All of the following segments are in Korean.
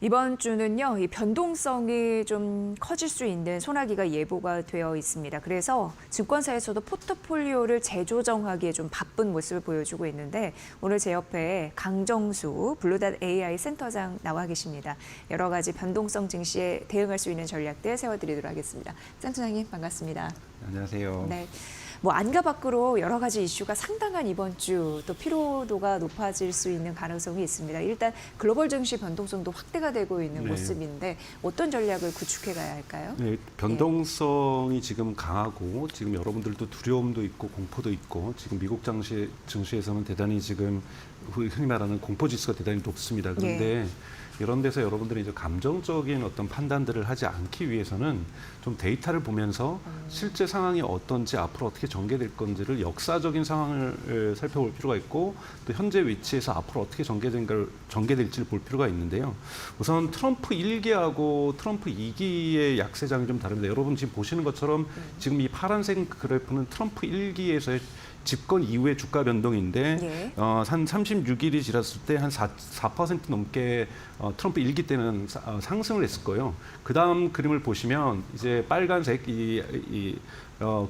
이번 주는요, 이 변동성이 좀 커질 수 있는 소나기가 예보가 되어 있습니다. 그래서 증권사에서도 포트폴리오를 재조정하기에 좀 바쁜 모습을 보여주고 있는데 오늘 제 옆에 강정수 블루닷 AI 센터장 나와 계십니다. 여러 가지 변동성 증시에 대응할 수 있는 전략들 세워드리도록 하겠습니다. 센터장님 반갑습니다. 안녕하세요. 네. 안과 밖으로 여러 가지 이슈가 상당한 이번 주 또 피로도가 높아질 수 있는 가능성이 있습니다. 일단 글로벌 증시 변동성도 확대가 되고 있는 네. 모습인데 어떤 전략을 구축해 가야 할까요? 네, 변동성이 지금 강하고 지금 여러분들도 두려움도 있고 공포도 있고 지금 미국 증시에서는 대단히 지금 흔히 말하는 공포지수가 대단히 높습니다. 그런데 이런 데서 여러분들이 이제 감정적인 어떤 판단들을 하지 않기 위해서는 좀 데이터를 보면서 실제 상황이 어떤지 앞으로 어떻게 전개될 건지를 역사적인 상황을 살펴볼 필요가 있고 또 현재 위치에서 앞으로 어떻게 전개될지를 볼 필요가 있는데요. 우선 트럼프 1기하고 트럼프 2기의 약세장이 좀 다릅니다. 여러분 지금 보시는 것처럼 지금 이 파란색 그래프는 트럼프 1기에서의 집권 이후의 주가 변동인데 한 36일이 지났을 때 한 4% 넘게 트럼프 1기 때는 상승을 했을 거예요. 그 다음 그림을 보시면 이제 빨간색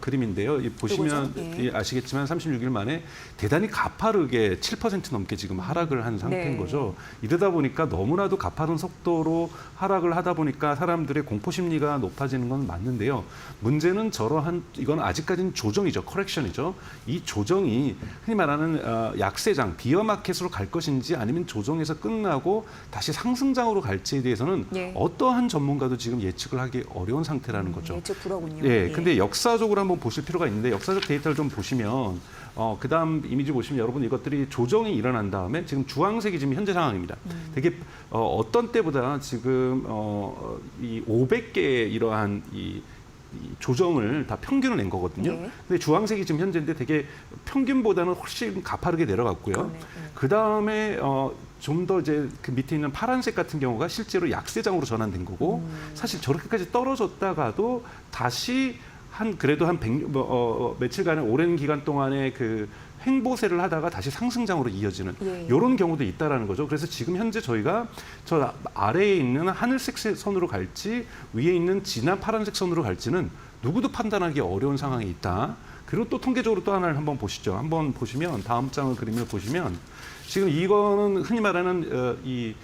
그림인데요. 보시면 아시겠지만 36일 만에 대단히 가파르게 7% 넘게 지금 하락을 한 상태인 거죠. 이러다 보니까 너무나도 가파른 속도로 하락을 하다 보니까 사람들의 공포 심리가 높아지는 건 맞는데요. 문제는 이건 아직까지는 조정이죠. 커렉션이죠. 이 조정이 흔히 말하는 약세장, 비어마켓으로 갈 것인지 아니면 조정에서 끝나고 다시 상승장으로 갈지에 대해서는 어떠한 전문가도 지금 예측을 하기 어려운 상태라는 거죠. 예측 불허군요. 근데 역사적으로 한번 보실 필요가 있는데 역사적 데이터를 좀 보시면 그다음 이미지 보시면 여러분 이것들이 조정이 일어난 다음에 지금 주황색이 지금 현재 상황입니다. 되게 어떤 때보다 지금 이 500개의 이러한 이 조정을 다 평균을 낸 거거든요. 근데 주황색이 지금 현재인데 되게 평균보다는 훨씬 가파르게 내려갔고요. 그 다음에 좀 더 이제 그 밑에 있는 파란색 같은 경우가 실제로 약세장으로 전환된 거고 사실 저렇게까지 떨어졌다가도 다시 그래도 한 며칠간의 오랜 기간 동안의 그 횡보세를 하다가 다시 상승장으로 이어지는 이런 경우도 있다라는 거죠. 그래서 지금 현재 저희가 저 아래에 있는 하늘색 선으로 갈지 위에 있는 진한 파란색 선으로 갈지는 누구도 판단하기 어려운 상황에 있다. 그리고 또 통계적으로 또 하나를 한번 보시죠. 한번 보시면 다음 장을 그림을 보시면 지금 이거는 흔히 말하는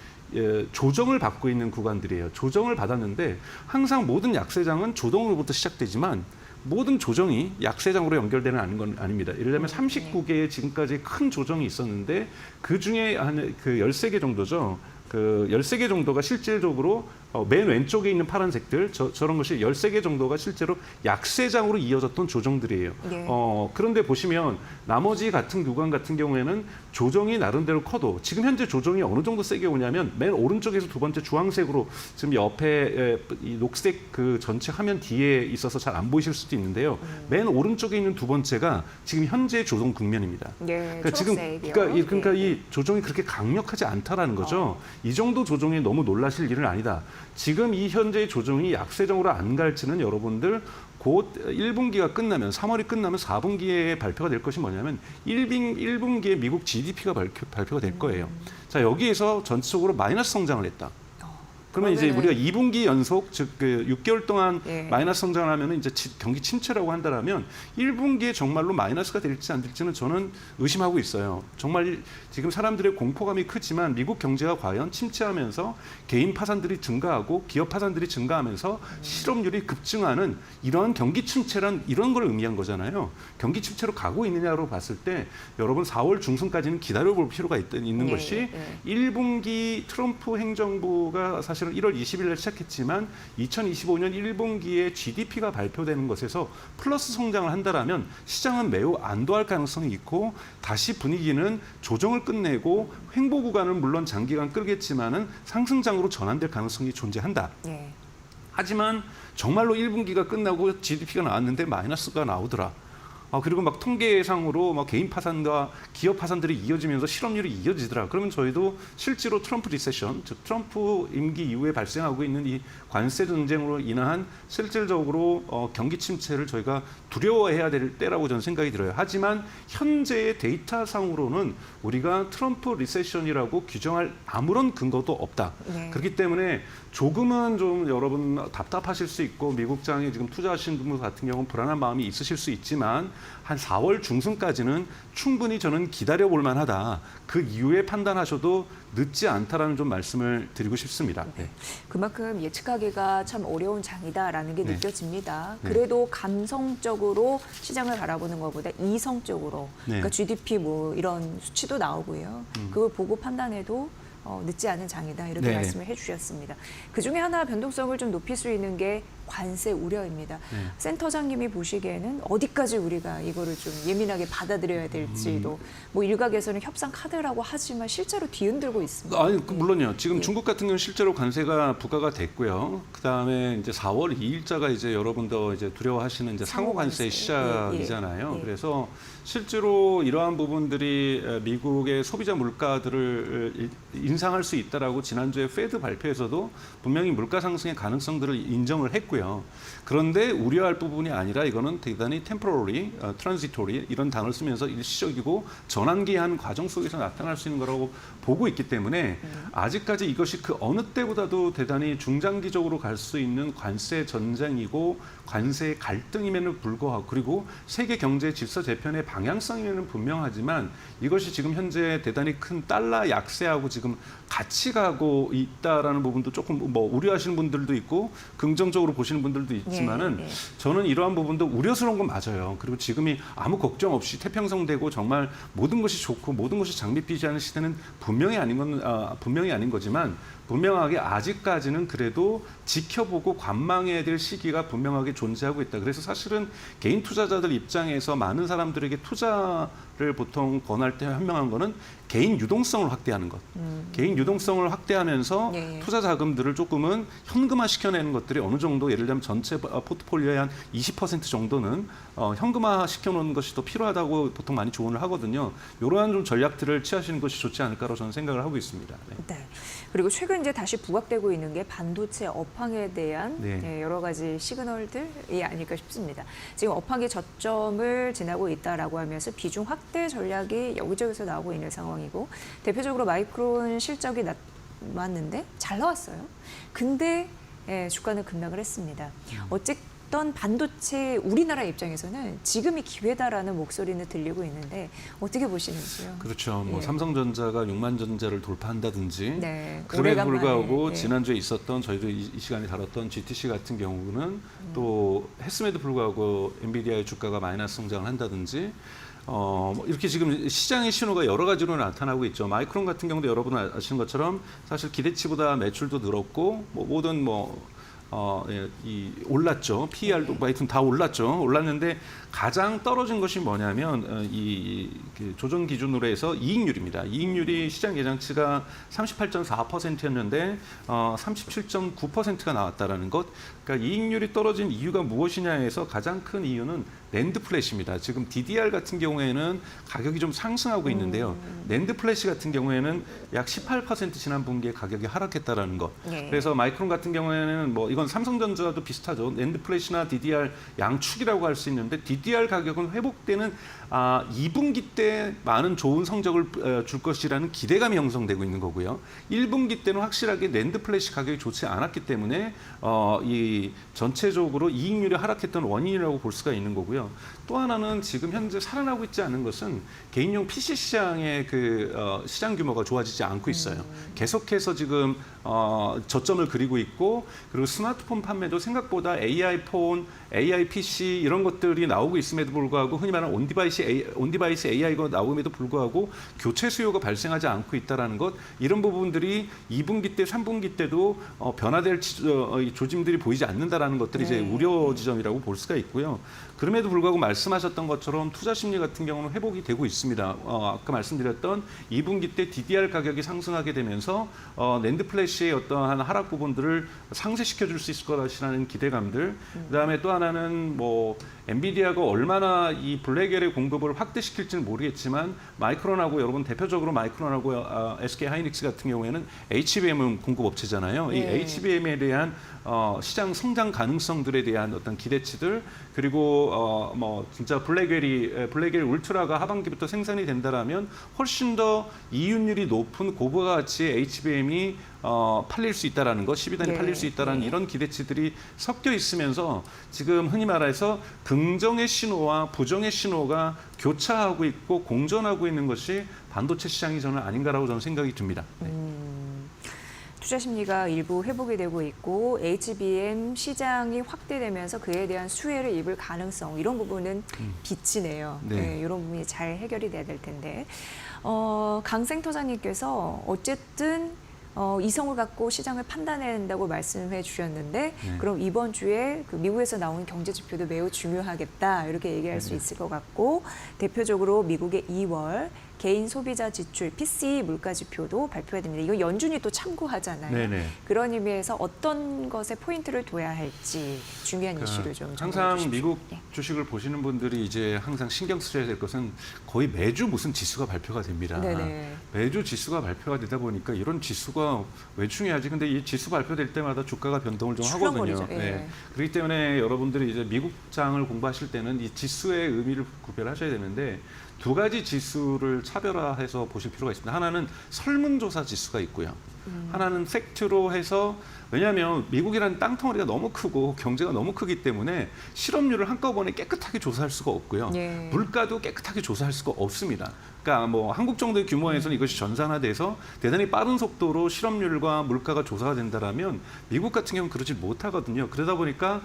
조정을 받고 있는 구간들이에요. 조정을 받았는데 항상 모든 약세장은 조정으로부터 시작되지만 모든 조정이 약세장으로 연결되는 건 아닙니다. 예를 들면 39개의 지금까지 큰 조정이 있었는데 그중에 한 13개 정도죠. 그 13개 정도가 실질적으로 맨 왼쪽에 있는 파란색들 저런 것이 13개 정도가 실제로 약세장으로 이어졌던 조정들이에요. 그런데 보시면 나머지 구간 같은 경우에는 조정이 나름대로 커도 지금 현재 조정이 어느 정도 세게 오냐면 맨 오른쪽에서 두 번째 주황색으로 지금 옆에 이 녹색 그 전체 화면 뒤에 있어서 잘 안 보이실 수도 있는데요. 맨 오른쪽에 있는 두 번째가 지금 현재 조정 국면입니다. 그러니까 이 조정이 그렇게 강력하지 않다라는 거죠. 이 정도 조정에 너무 놀라실 일은 아니다. 지금 이 현재의 조정이 약세정으로 안 갈지는 여러분들 곧 1분기가 끝나면 3월이 끝나면 4분기에 발표가 될 것이 뭐냐면 1분기에 미국 GDP가 발표가 될 거예요. 자, 여기에서 전체적으로 마이너스 성장을 했다. 그러면 이제 우리가 2분기 연속 즉 6개월 동안 마이너스 성장을 하면은 이제 경기 침체라고 한다면 1분기에 정말로 마이너스가 될지 안 될지는 저는 의심하고 있어요. 정말 지금 사람들의 공포감이 크지만 미국 경제가 과연 침체하면서 개인 파산들이 증가하고 기업 파산들이 증가하면서 실업률이 급증하는 이러한 경기 침체란 이런 걸 의미한 거잖아요. 경기 침체로 가고 있느냐로 봤을 때 여러분 4월 중순까지는 기다려볼 필요가 있는 것이 1분기 트럼프 행정부가 사실 1월 20일에 시작했지만 2025년 1분기에 GDP가 발표되는 것에서 플러스 성장을 한다라면 시장은 매우 안도할 가능성이 있고 다시 분위기는 조정을 끝내고 횡보 구간은 물론 장기간 끌겠지만은 상승장으로 전환될 가능성이 존재한다. 하지만 정말로 1분기가 끝나고 GDP가 나왔는데 마이너스가 나오더라. 그리고 막 통계상으로 막 개인 파산과 기업 파산들이 이어지면서 실업률이 이어지더라. 그러면 저희도 실제로 트럼프 리세션, 즉 트럼프 임기 이후에 발생하고 있는 이 관세 전쟁으로 인한 실질적으로 경기 침체를 저희가 두려워해야 될 때라고 저는 생각이 들어요. 하지만 현재의 데이터상으로는 우리가 트럼프 리세션이라고 규정할 아무런 근거도 없다. 네. 그렇기 때문에 조금은 좀 여러분 답답하실 수 있고 미국장에 지금 투자하시는 분들 같은 경우는 불안한 마음이 있으실 수 있지만 한 4월 중순까지는 충분히 저는 기다려볼 만하다. 그 이후에 판단하셔도 늦지 않다라는 좀 말씀을 드리고 싶습니다. 네. 그만큼 예측하기가 참 어려운 장이다라는 게 네. 느껴집니다. 네. 그래도 감성적으로 시장을 바라보는 것보다 이성적으로 네. 그러니까 GDP 뭐 이런 수치도 나오고요. 그걸 보고 판단해도 늦지 않은 장이다 이렇게 네. 말씀을 해주셨습니다. 그중에 하나 변동성을 좀 높일 수 있는 게 관세 우려입니다. 네. 센터장님이 보시기에는 어디까지 우리가 이거를 좀 예민하게 받아들여야 될지도 뭐 일각에서는 협상 카드라고 하지만 실제로 뒤흔들고 있습니다. 아니, 물론요. 지금 예. 중국 같은 경우는 실제로 관세가 부과가 됐고요. 그다음에 이제 4월 2일자가 이제 여러분도 이제 두려워하시는 이제 상호 관세 시작이잖아요. 예. 그래서 실제로 이러한 부분들이 미국의 소비자 물가들을 인상할 수 있다라고 지난주에 페드 발표에서도 분명히 물가 상승의 가능성들을 인정을 했고요. 그런데 우려할 부분이 아니라 이거는 대단히 temporary, transitory 이런 단어를 쓰면서 일시적이고 전환기한 과정 속에서 나타날 수 있는 거라고 보고 있기 때문에 아직까지 이것이 그 어느 때보다도 대단히 중장기적으로 갈 수 있는 관세 전쟁이고 관세 갈등임에는 불구하고 그리고 세계 경제 질서 재편의 방향성에는 분명하지만 이것이 지금 현재 대단히 큰 달러 약세하고 지금 같이 가고 있다라는 부분도 조금 뭐 우려하시는 분들도 있고 긍정적으로 보시는 분들도 있지만은 예. 저는 이러한 부분도 우려스러운 건 맞아요. 그리고 지금이 아무 걱정 없이 태평성되고 정말 모든 것이 좋고 모든 것이 장밋빛이 하는 시대는 분명히 아닌 거지만 분명하게 아직까지는 그래도 지켜보고 관망해야 될 시기가 분명하게 존재하고 있다. 그래서 사실은 개인 투자자들 입장에서 많은 사람들에게 투자를 보통 권할 때 현명한 거는 개인 유동성을 확대하는 것. 개인 유동성을 확대하면서 네. 투자 자금들을 조금은 현금화 시켜내는 것들이 어느 정도 예를 들면 전체 포트폴리오의 한 20% 정도는 현금화 시켜놓는 것이 더 필요하다고 보통 많이 조언을 하거든요. 이러한 좀 전략들을 취하시는 것이 좋지 않을까로 저는 생각을 하고 있습니다. 네. 네. 그리고 최근 이제 다시 부각되고 있는 게 반도체 업황에 대한 네. 여러 가지 시그널들이 아닐까 싶습니다. 지금 업황이 저점을 지나고 있다라고 하면서 비중 확대 전략이 여기저기서 나오고 있는 상황이고 대표적으로 마이크론 실적이 나왔는데 잘 나왔어요. 근데 주가는 급락을 했습니다. 어쨌든 반도체 우리나라 입장에서는 지금이 기회다라는 목소리는 들리고 있는데 어떻게 보시는지요? 그렇죠. 뭐 예. 삼성전자가 6만 전자를 돌파한다든지 네, 그럼에도 오래간만에, 불구하고 네. 지난주에 있었던 저희도 이 시간에 다뤘던 GTC 같은 경우는 또 했음에도 불구하고 엔비디아의 주가가 마이너스 성장을 한다든지 뭐 이렇게 지금 시장의 신호가 여러 가지로 나타나고 있죠. 마이크론 같은 경우도 여러분 아시는 것처럼 사실 기대치보다 매출도 늘었고 뭐 모든 올랐죠. PER도 하여튼 다 올랐죠. 올랐는데 가장 떨어진 것이 뭐냐면 조정 기준으로 해서 이익률입니다. 이익률이 시장 예상치가 38.4%였는데 37.9%가 나왔다라는 것. 그러니까 이익률이 떨어진 이유가 무엇이냐에서 가장 큰 이유는 낸드 플래시입니다. 지금 DDR 같은 경우에는 가격이 좀 상승하고 있는데요. 낸드 플래시 같은 경우에는 약 18% 지난 분기에 가격이 하락했다라는 것. 네. 그래서 마이크론 같은 경우에는 뭐 이건 삼성전자도 비슷하죠. 낸드 플래시나 DDR 양축이라고 할 수 있는데 DDR 가격은 회복되는 2분기 때 많은 좋은 성적을 줄 것이라는 기대감이 형성되고 있는 거고요. 1분기 때는 확실하게 낸드 플래시 가격이 좋지 않았기 때문에 이 전체적으로 이익률이 하락했던 원인이라고 볼 수가 있는 거고요. 또 하나는 지금 현재 살아나고 있지 않은 것은 개인용 PC 시장의 시장 규모가 좋아지지 않고 있어요. 계속해서 지금 저점을 그리고 있고 그리고 스마트폰 판매도 생각보다 AI 폰, AI PC 이런 것들이 나오고 있음에도 불구하고 흔히 말하는 온디바이스 AI가 나옴에도 불구하고 교체 수요가 발생하지 않고 있다는 것 이런 부분들이 2분기 때, 3분기 때도 변화될 조짐들이 보이지 않는다라는 것들이 이제 우려 지점이라고 볼 수가 있고요. 그럼에도 불구하고 말씀하셨던 것처럼 투자 심리 같은 경우는 회복이 되고 있습니다. 아까 말씀드렸던 2분기 때 DDR 가격이 상승하게 되면서 낸드 플래시의 어떠한 하락 부분들을 상쇄시켜 줄 수 있을 것이라는 기대감들. 그다음에 또 하나는 뭐 엔비디아가 얼마나 이 블랙엘의 공급을 확대시킬지는 모르겠지만 마이크론하고 여러분 대표적으로 마이크론하고 SK 하이닉스 같은 경우에는 HBM 공급 업체잖아요. 이 네. HBM에 대한 시장 성장 가능성들에 대한 어떤 기대치들 그리고 뭐 진짜 블랙웰 울트라가 하반기부터 생산이 된다라면 훨씬 더 이윤율이 높은 고부가 가치의 HBM이 팔릴 수 있다라는 것, 12단이 네. 팔릴 수 있다라는 이런 기대치들이 섞여 있으면서 지금 흔히 말해서 긍정의 신호와 부정의 신호가 교차하고 있고 공존하고 있는 것이 반도체 시장이 저는 아닌가라고 저는 생각이 듭니다. 네. 투자 심리가 일부 회복이 되고 있고 HBM 시장이 확대되면서 그에 대한 수혜를 입을 가능성 이런 부분은 비치네요. 네. 네, 이런 부분이 잘 해결이 돼야 될 텐데 강생 터장님께서 어쨌든 이성을 갖고 시장을 판단해야 된다고 말씀해 주셨는데 네. 그럼 이번 주에 그 미국에서 나오는 경제 지표도 매우 중요하겠다 이렇게 얘기할 수 있을 것 같고 대표적으로 미국의 2월 개인 소비자 지출 PCE 물가 지표도 발표가 됩니다. 이거 연준이 또 참고하잖아요. 네네. 그런 의미에서 어떤 것에 포인트를 둬야 할지 중요한 이슈를 좀 항상 정리해 미국 주십시오. 주식을 보시는 분들이 이제 항상 신경 쓰셔야 될 것은 거의 매주 무슨 지수가 발표가 됩니다. 네네. 매주 지수가 발표가 되다 보니까 이런 지수가 왜 중요하지? 근데 이 지수 발표될 때마다 주가가 변동을 좀 하거든요. 출렁거리죠. 예. 그렇기 때문에 여러분들이 이제 미국장을 공부하실 때는 이 지수의 의미를 구별하셔야 되는데 두 가지 지수를 차별화해서 보실 필요가 있습니다. 하나는 설문조사 지수가 있고요. 하나는 팩트로 해서 왜냐하면 미국이라는 땅덩어리가 너무 크고 경제가 너무 크기 때문에 실업률을 한꺼번에 깨끗하게 조사할 수가 없고요. 예. 물가도 깨끗하게 조사할 수가 없습니다. 그러니까 뭐 한국 정도의 규모에서는 이것이 전산화돼서 대단히 빠른 속도로 실업률과 물가가 조사가 된다라면 미국 같은 경우는 그러지 못하거든요. 그러다 보니까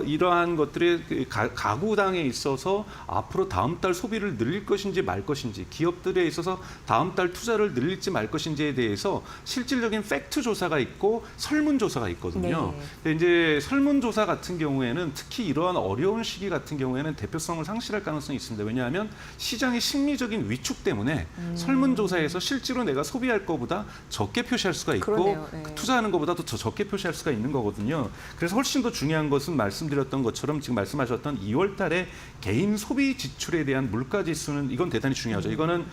이러한 것들이 가구당에 있어서 앞으로 다음 달 소비를 늘릴 것인지 말 것인지 기업들에 있어서 다음 달 투자를 늘릴지 말 것인지에 대해서 실질적인 팩트 조사가 있고 설문조사가 있거든요. 네. 근데 이제 설문조사 같은 경우에는 특히 이러한 어려운 시기 같은 경우에는 대표성을 상실할 가능성이 있습니다. 왜냐하면 시장의 심리적인 위축 때문에 설문조사에서 실제로 내가 소비할 것보다 적게 표시할 수가 있고 그러네요. 네. 투자하는 것보다도 더 적게 표시할 수가 있는 거거든요. 그래서 훨씬 더 중요한 것은 말씀드렸던 것처럼 지금 말씀하셨던 2월 달에 개인 소비 지출에 대한 물가 지수는 이건 대단히 중요하죠. 이거는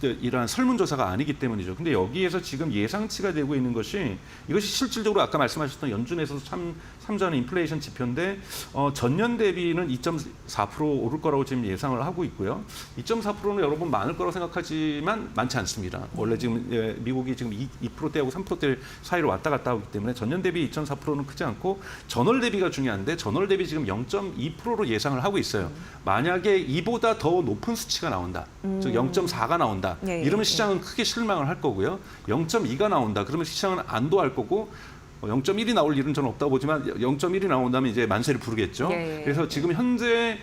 이러한 설문조사가 아니기 때문이죠. 근데 여기에서 지금 예상치가 되고 있는 것이 이것이 실질적으로 아까 말씀하셨던 연준에서도 참조하는 인플레이션 지표인데 전년 대비는 2.4% 오를 거라고 지금 예상을 하고 있고요. 2.4%는 여러분 많을 거라고 생각하지만 많지 않습니다. 원래 지금 미국이 지금 2%대하고 3%대 사이로 왔다 갔다 하기 때문에 전년 대비 2.4%는 크지 않고 전월 대비가 중요한데 전월 대비 지금 0.2%로 예상을 하고 있어요. 만약에 이보다 더 높은 수치가 나온다. 즉 0.4가 나온다. 네, 이러면 네. 시장은 크게 실망을 할 거고요. 0.2가 나온다. 그러면 시장은 안도할 거고 0.1이 나올 일은 저는 없다고 보지만 0.1이 나온다면 이제 만세를 부르겠죠. 예, 그래서 지금 현재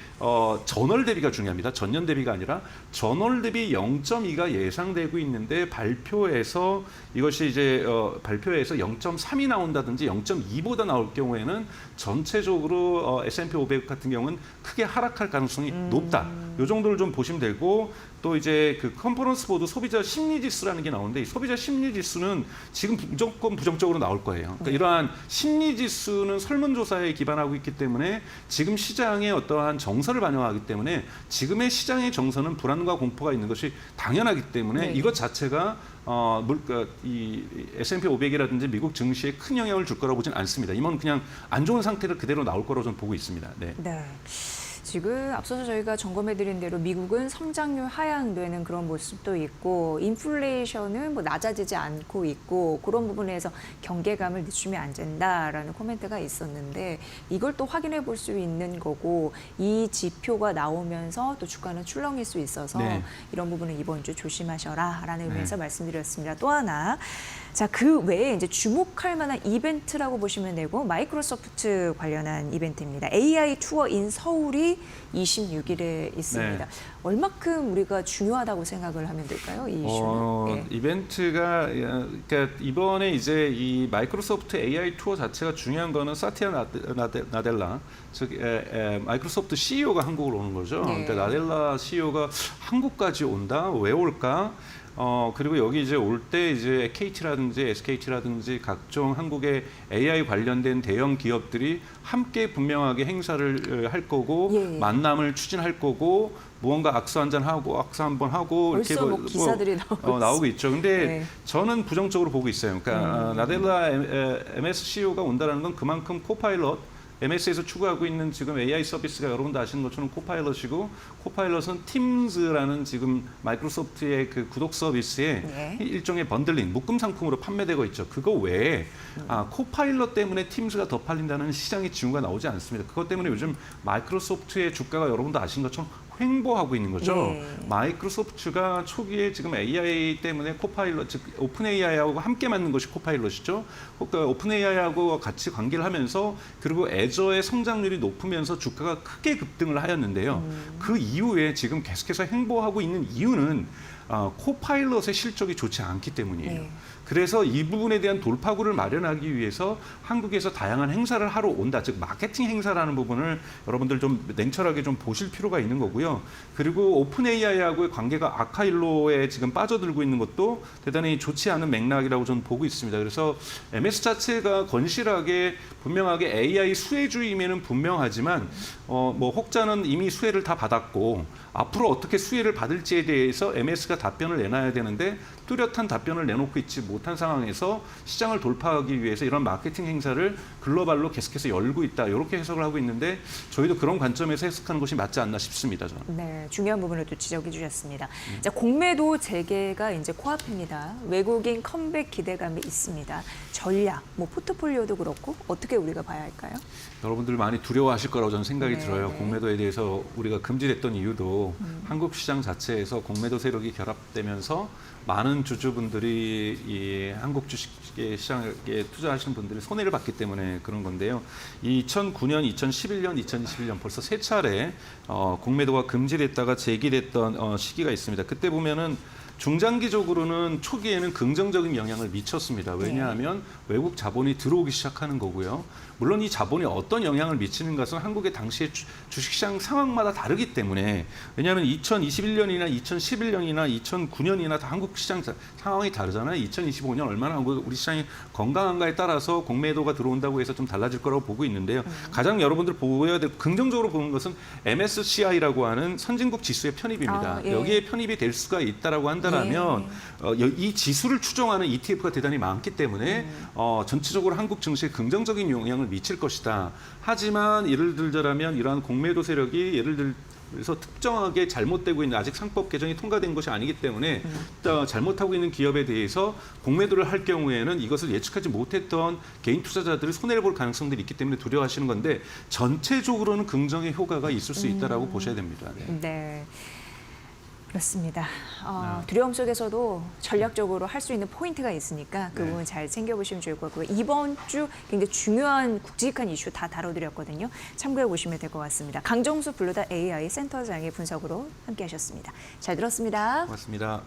전월 대비가 중요합니다. 전년 대비가 아니라 전월 대비 0.2가 예상되고 있는데 발표에서 이것이 이제 발표에서 0.3이 나온다든지 0.2보다 나올 경우에는 전체적으로 S&P 500 같은 경우는 크게 하락할 가능성이 높다. 이 정도를 좀 보시면 되고 또 이제 그 컨퍼런스 보드 소비자 심리 지수라는 게 나오는데 이 소비자 심리 지수는 지금 무조건 부정적으로 나올 거예요. 그러니까 이러한 심리 지수는 설문조사에 기반하고 있기 때문에 지금 시장의 어떠한 정서를 반영하기 때문에 지금의 시장의 정서는 불안과 공포가 있는 것이 당연하기 때문에 네. 이것 자체가 이 S&P 500이라든지 미국 증시에 큰 영향을 줄 거라고 보지는 않습니다. 이건 그냥 안 좋은 상태를 그대로 나올 거라고 저는 보고 있습니다. 네. 네. 지금 앞서서 저희가 점검해드린 대로 미국은 성장률 하향되는 그런 모습도 있고 인플레이션은 뭐 낮아지지 않고 있고 그런 부분에서 경계감을 늦추면 안 된다라는 코멘트가 있었는데 이걸 또 확인해 볼 수 있는 거고 이 지표가 나오면서 또 주가는 출렁일 수 있어서 네. 이런 부분은 이번 주 조심하셔라라는 의미에서 네. 말씀드렸습니다. 또 하나 자, 그 외에 이제 주목할 만한 이벤트라고 보시면 되고 마이크로소프트 관련한 이벤트입니다. AI 투어 인 서울이 26일에 있습니다. 네. 얼마큼 우리가 중요하다고 생각을 하면 될까요? 이 이슈는. 예. 이벤트가 그러니까 이번에 이제 이 마이크로소프트 AI 투어 자체가 중요한 거는 사티아 나델라 즉 마이크로소프트 CEO가 한국으로 오는 거죠. 네. 그러니까 나델라 CEO가 한국까지 온다. 왜 올까? 그리고 여기 이제 올 때 이제 KT라든지 SKT라든지 각종 한국의 AI 관련된 대형 기업들이 함께 분명하게 행사를 할 거고 예. 만남을 추진할 거고 무언가 악수 한번 하고 벌써 이렇게 뭐 기사들이 나오고 있죠. 근데 네. 저는 부정적으로 보고 있어요. 그러니까 나델라 MS CEO가 온다라는 건 그만큼 코파일럿 MS에서 추구하고 있는 지금 AI 서비스가 여러분도 아시는 것처럼 코파일럿이고 코파일럿은 팀즈라는 지금 마이크로소프트의 그 구독 서비스에 네. 일종의 번들링 묶음 상품으로 판매되고 있죠. 그거 외에 코파일럿 때문에 팀즈가 더 팔린다는 시장의 징후가 나오지 않습니다. 그것 때문에 요즘 마이크로소프트의 주가가 여러분도 아시는 것처럼 횡보하고 있는 거죠. 네. 마이크로소프트가 초기에 지금 AI 때문에 코파일럿, 즉 오픈 AI하고 함께 만든 것이 코파일럿이죠. 그러니까 오픈 AI하고 같이 관계를 하면서 그리고 애저의 성장률이 높으면서 주가가 크게 급등을 하였는데요. 그 이후에 지금 계속해서 횡보하고 있는 이유는 코파일럿의 실적이 좋지 않기 때문이에요. 네. 그래서 이 부분에 대한 돌파구를 마련하기 위해서 한국에서 다양한 행사를 하러 온다. 즉 마케팅 행사라는 부분을 여러분들 좀 냉철하게 좀 보실 필요가 있는 거고요. 그리고 오픈 AI하고의 관계가 아카일로에 지금 빠져들고 있는 것도 대단히 좋지 않은 맥락이라고 저는 보고 있습니다. 그래서 MS 자체가 건실하게 분명하게 AI 수혜주의면은 분명하지만 뭐 혹자는 이미 수혜를 다 받았고 앞으로 어떻게 수혜를 받을지에 대해서 MS가 답변을 내놔야 되는데 뚜렷한 답변을 내놓고 있지 못한 상황에서 시장을 돌파하기 위해서 이런 마케팅 행사를 글로벌로 계속해서 열고 있다. 이렇게 해석을 하고 있는데 저희도 그런 관점에서 해석하는 것이 맞지 않나 싶습니다. 저는. 네, 중요한 부분을 또 지적해 주셨습니다. 자, 공매도 재개가 이제 코앞입니다. 외국인 컴백 기대감이 있습니다. 전략, 뭐 포트폴리오도 그렇고 어떻게 우리가 봐야 할까요? 여러분들 많이 두려워하실 거라고 저는 생각이 네, 들어요. 네. 공매도에 대해서 우리가 금지됐던 이유도 한국 시장 자체에서 공매도 세력이 결합되면서 많은 주주분들이 이 한국 주식 시장에 투자하시는 분들이 손해를 봤기 때문에 그런 건데요. 2009년, 2011년, 2021년 벌써 세 차례 공매도가 금지됐다가 재개됐던 시기가 있습니다. 그때 보면은 중장기적으로는 초기에는 긍정적인 영향을 미쳤습니다. 왜냐하면 외국 자본이 들어오기 시작하는 거고요. 물론 이 자본이 어떤 영향을 미치는 것은 한국의 당시의 주식시장 상황마다 다르기 때문에 왜냐하면 2021년이나 2011년이나 2009년이나 다 한국 시장 상황이 다르잖아요. 2025년 얼마나 우리 시장이 건강한가에 따라서 공매도가 들어온다고 해서 좀 달라질 거라고 보고 있는데요. 가장 여러분들 보여야 될 긍정적으로 보는 것은 MSCI라고 하는 선진국 지수의 편입입니다. 예. 여기에 편입이 될 수가 있다라고 한다면 이 지수를 추종하는 ETF가 대단히 많기 때문에 전체적으로 한국 증시에 긍정적인 영향을 미칠 것이다. 하지만 예를 들자면 이러한 공매도 세력이 예를 들어서 특정하게 잘못되고 있는 아직 상법 개정이 통과된 것이 아니기 때문에 잘못하고 있는 기업에 대해서 공매도를 할 경우에는 이것을 예측하지 못했던 개인 투자자들이 손해를 볼 가능성들이 있기 때문에 두려워하시는 건데 전체적으로는 긍정의 효과가 있을 수 있다라고 보셔야 됩니다. 네. 네. 그렇습니다. 두려움 속에서도 전략적으로 할 수 있는 포인트가 있으니까 그 부분 잘 챙겨보시면 좋을 것 같고요. 이번 주 굉장히 중요한 굵직한 이슈 다 다뤄드렸거든요. 참고해 보시면 될 것 같습니다. 강정수 블루다 AI 센터장의 분석으로 함께하셨습니다. 잘 들었습니다. 고맙습니다.